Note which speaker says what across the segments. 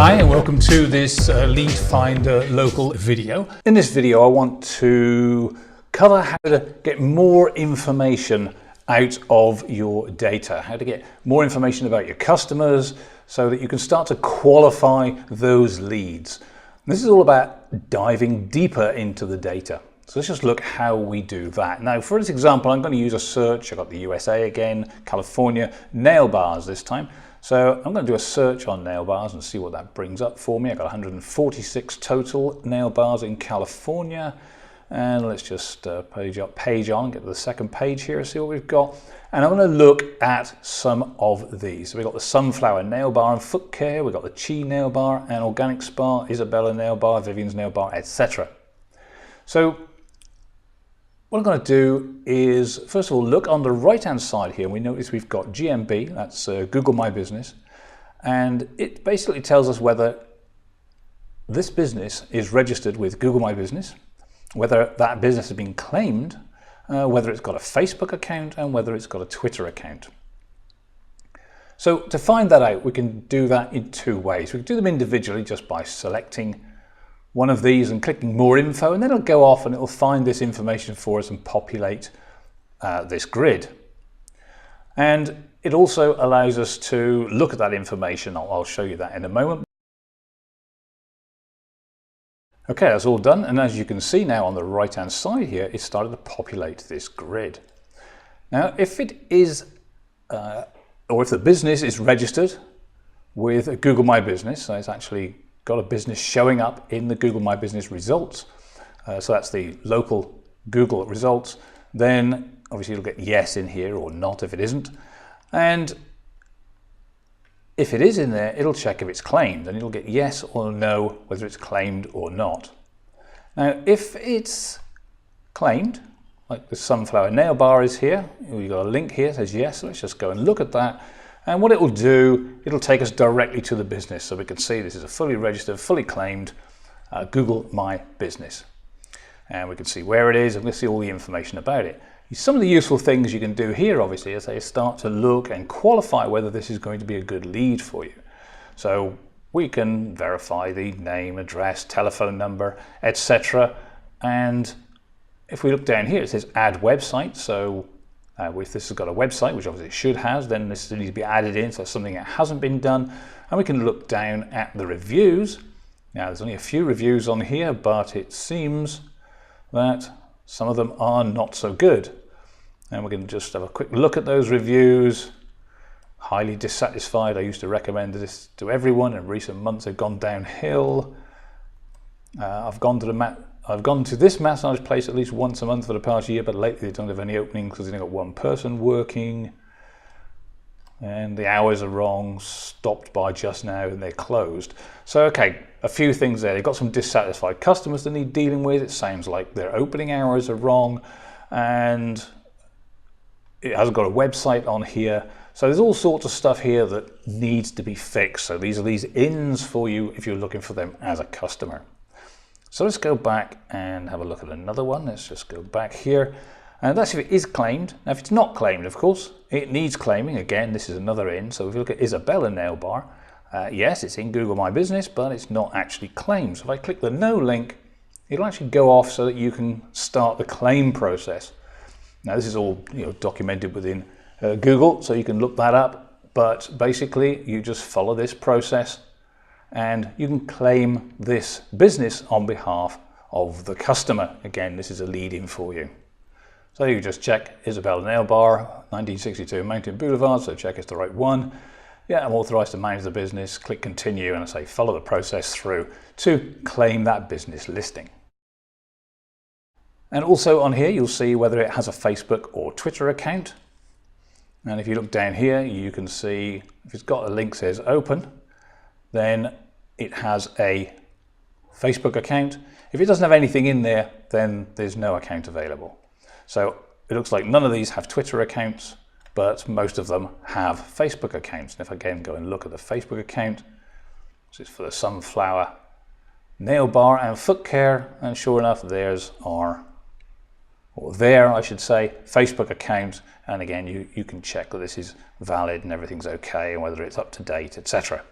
Speaker 1: Hi and welcome to this Lead Finder local video. In this video I want to cover how to get more information out of your data, how to get more information about your customers so that you can start to qualify those leads. And this is all about diving deeper into the data. So let's just look how we do that. Now for this example I'm going to use a search. I've got the USA again, California, nail bars this time. So I'm going to do a search on nail bars and see what that brings up for me. I've got 146 total nail bars in California. And let's just page on, get to the second page here, see what we've got. And I'm going to look at some of these. So we've got the Sunflower nail bar and foot care, we've got the Chi nail bar and Organic Spa, Isabella nail bar, Vivian's nail bar, etc. So what I'm going to do is, first of all, look on the right hand side here. We notice we've got GMB, that's Google My Business, and it basically tells us whether this business is registered with Google My Business, whether that business has been claimed, whether it's got a Facebook account, and whether it's got a Twitter account. So to find that out, we can do that in two ways. We can do them individually just by selecting one of these and clicking more info, and then it'll go off and it'll find this information for us and populate this grid. And it also allows us to look at that information. I'll show you that in a moment. Okay, that's all done, and as you can see now on the right hand side here, it started to populate this grid. Now if it is or if the business is registered with Google My Business, so it's actually got a business showing up in the Google My Business results, so that's the local Google results, then obviously you'll get yes in here or not if it isn't, and if it is in there it'll check if it's claimed and it'll get yes or no whether it's claimed or not. Now if it's claimed, like the Sunflower nail bar is here, we've got a link here that says yes, so let's just go and look at that. And what it will do, it'll take us directly to the business. So we can see this is a fully registered, fully claimed Google My Business. And we can see where it is and we can see all the information about it. Some of the useful things you can do here, obviously, is they start to look and qualify whether this is going to be a good lead for you. So we can verify the name, address, telephone number, etc. And if we look down here, it says add website. So if this has got a website, which obviously it should have, then this needs to be added in, so something that hasn't been done. And we can look down at the reviews. Now there's only a few reviews on here, but it seems that some of them are not so good. And we're going to just have a quick look at those reviews. Highly dissatisfied. I used to recommend this to everyone. In recent months they've gone downhill. I've gone to this massage place at least once a month for the past year, but lately they don't have any openings because they've only got one person working. And the hours are wrong, stopped by just now, and they're closed. So, okay, a few things there. They've got some dissatisfied customers they need dealing with. It sounds like their opening hours are wrong, and it hasn't got a website on here. So there's all sorts of stuff here that needs to be fixed. So these are these ins for you if you're looking for them as a customer. So let's go back and have a look at another one. Let's just go back here. And that's if it is claimed. Now if it's not claimed, of course, it needs claiming. Again, this is another in. So if you look at Isabella nail bar, yes, it's in Google My Business, but it's not actually claimed. So if I click the no link, it'll actually go off so that you can start the claim process. Now this is all documented within Google, so you can look that up. But basically, you just follow this process and you can claim this business on behalf of the customer. Again, this is a lead in for you. So you just check Isabella nail bar, 1962 Mountain Boulevard, so check it's the right one. Yeah, I'm authorized to manage the business, click continue, and I say follow the process through to claim that business listing. And also on here, you'll see whether it has a Facebook or Twitter account. And if you look down here, you can see if it's got a link that says open, then it has a Facebook account. If it doesn't have anything in there, then there's no account available. So it looks like none of these have Twitter accounts, but most of them have Facebook accounts. And if I again go and look at the Facebook account, this is for the Sunflower nail bar and foot care, and sure enough, theirs are, or their, I should say, Facebook account. And again, you can check that this is valid and everything's okay and whether it's up to date, etc.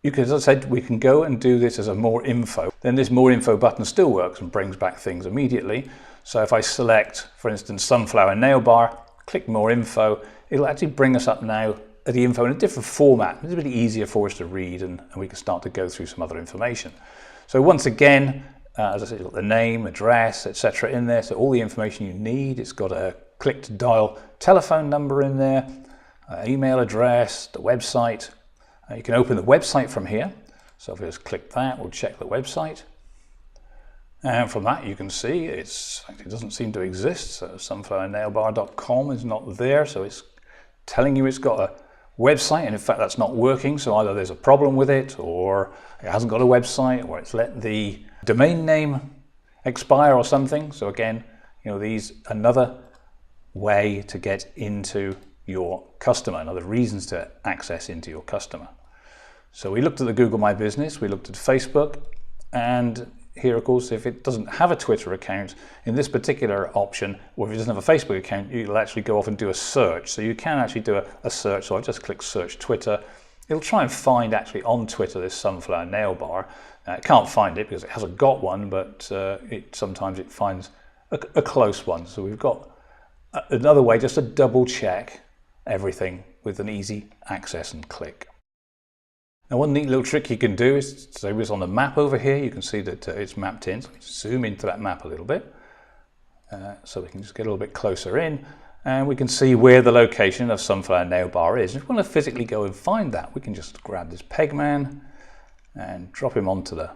Speaker 1: you can, as I said, we can go and do this as a more info. Then this more info button still works and brings back things immediately. So if I select, for instance, sunflower nail bar, click more info, it'll actually bring us up now at the info in a different format. It's a bit easier for us to read, and we can start to go through some other information. So once again, as I said, you've got the name, address, etc. in there. So all the information you need. It's got a click to dial telephone number in there, email address, the website. You can open the website from here. So if we just click that, we'll check the website. And from that you can see it doesn't seem to exist. So sunflowernailbar.com is not there. So it's telling you it's got a website, and in fact that's not working. So either there's a problem with it, or it hasn't got a website, or it's let the domain name expire or something. So again, these another way to get into your customer, another reasons to access into your customer. So we looked at the Google My Business, we looked at Facebook, and here, of course, if it doesn't have a Twitter account, in this particular option, or if it doesn't have a Facebook account, you'll actually go off and do a search. So you can actually do a search. So I've just clicked search Twitter. It'll try and find actually on Twitter this sunflower nail bar. It can't find it because it hasn't got one, but sometimes it finds a close one. So we've got another way just to double check everything with an easy access and click. Now, one neat little trick you can do is, so it's on the map over here, you can see that it's mapped in. So zoom into that map a little bit, so we can just get a little bit closer in, and we can see where the location of sunflower nail bar is. If we want to physically go and find that, we can just grab this peg man and drop him onto the,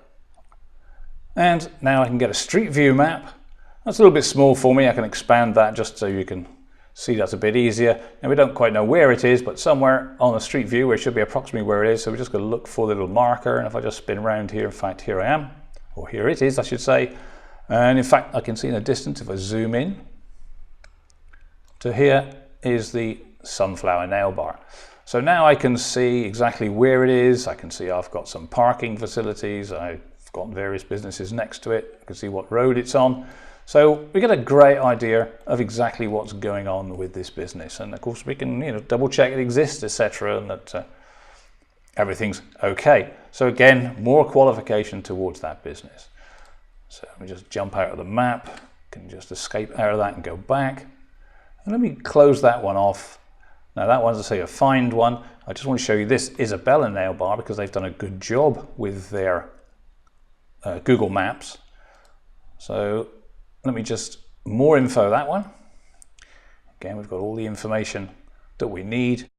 Speaker 1: and now I can get a street view map. That's a little bit small for me. I can expand that just so you can see that's a bit easier. And we don't quite know where it is, but somewhere on the street view where it should be approximately where it is. So we're just going to look for the little marker, and if I just spin around here, in fact here I am, or here it is I should say, and in fact I can see in the distance, if I zoom in to here, is the sunflower nail bar. So now I can see exactly where it is. I can see I've got some parking facilities, I've got various businesses next to it, I can see what road it's on. So we get a great idea of exactly what's going on with this business, and of course we can double check it exists, etc., and that everything's okay. So again, more qualification towards that business. So let me just jump out of the map, can just escape out of that and go back, and let me close that one off. Now that one's, I say, a find one. I just want to show you this Isabella nail bar because they've done a good job with their Google Maps. So let me just more info that one. Again, we've got all the information that we need.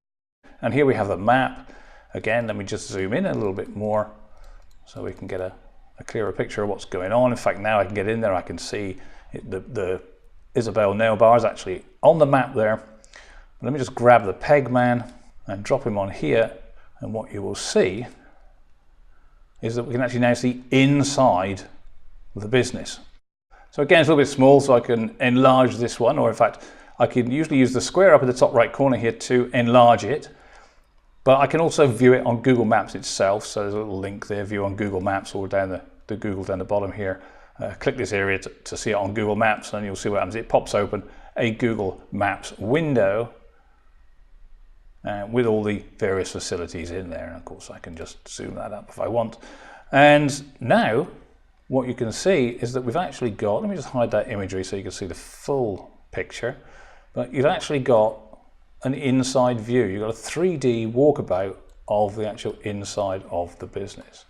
Speaker 1: And here we have the map. Again, let me just zoom in a little bit more so we can get a clearer picture of what's going on. In fact, now I can get in there, I can see the Isabel nail bar is actually on the map there. But let me just grab the peg man and drop him on here. And what you will see is that we can actually now see inside the business. So again, it's a little bit small, so I can enlarge this one, or in fact, I can usually use the square up at the top right corner here to enlarge it. But I can also view it on Google Maps itself. So there's a little link there, view on Google Maps, or down the Google down the bottom here. Click this area to see it on Google Maps, and you'll see what happens. It pops open a Google Maps window with all the various facilities in there. And of course, I can just zoom that up if I want. And now, what you can see is that we've actually got, let me just hide that imagery so you can see the full picture, but you've actually got an inside view. You've got a 3D walkabout of the actual inside of the business.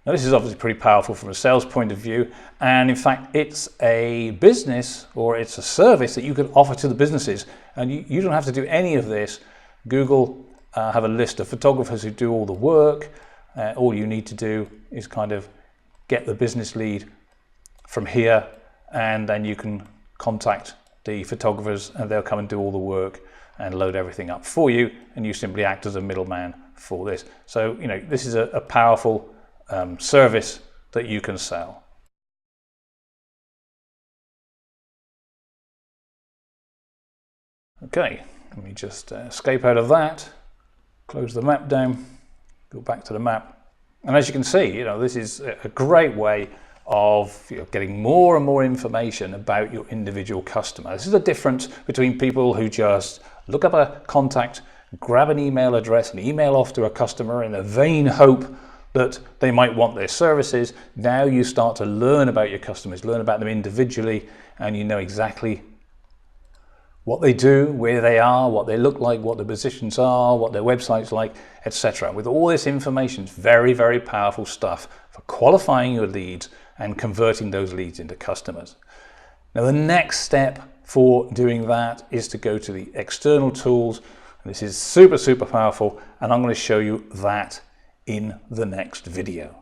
Speaker 1: Now this is obviously pretty powerful from a sales point of view, and in fact it's a business, or it's a service that you can offer to the businesses, and you don't have to do any of this. Google have a list of photographers who do all the work. All you need to do is kind of get the business lead from here, and then you can contact the photographers and they'll come and do all the work and load everything up for you, and you simply act as a middleman for this. So this is a powerful service that you can sell. Okay, let me just escape out of that, close the map down, go back to the map. And as you can see, this is a great way of getting more and more information about your individual customer. This is the difference between people who just look up a contact grab an email address and email off to a customer in a vain hope that they might want their services. Now you start to learn about your customers, learn about them individually, and you know exactly what they do, where they are, what they look like, what the positions are, what their website's like, etc. With all this information, it's very, very powerful stuff for qualifying your leads and converting those leads into customers. Now, the next step for doing that is to go to the external tools. This is super, super powerful, and I'm going to show you that in the next video.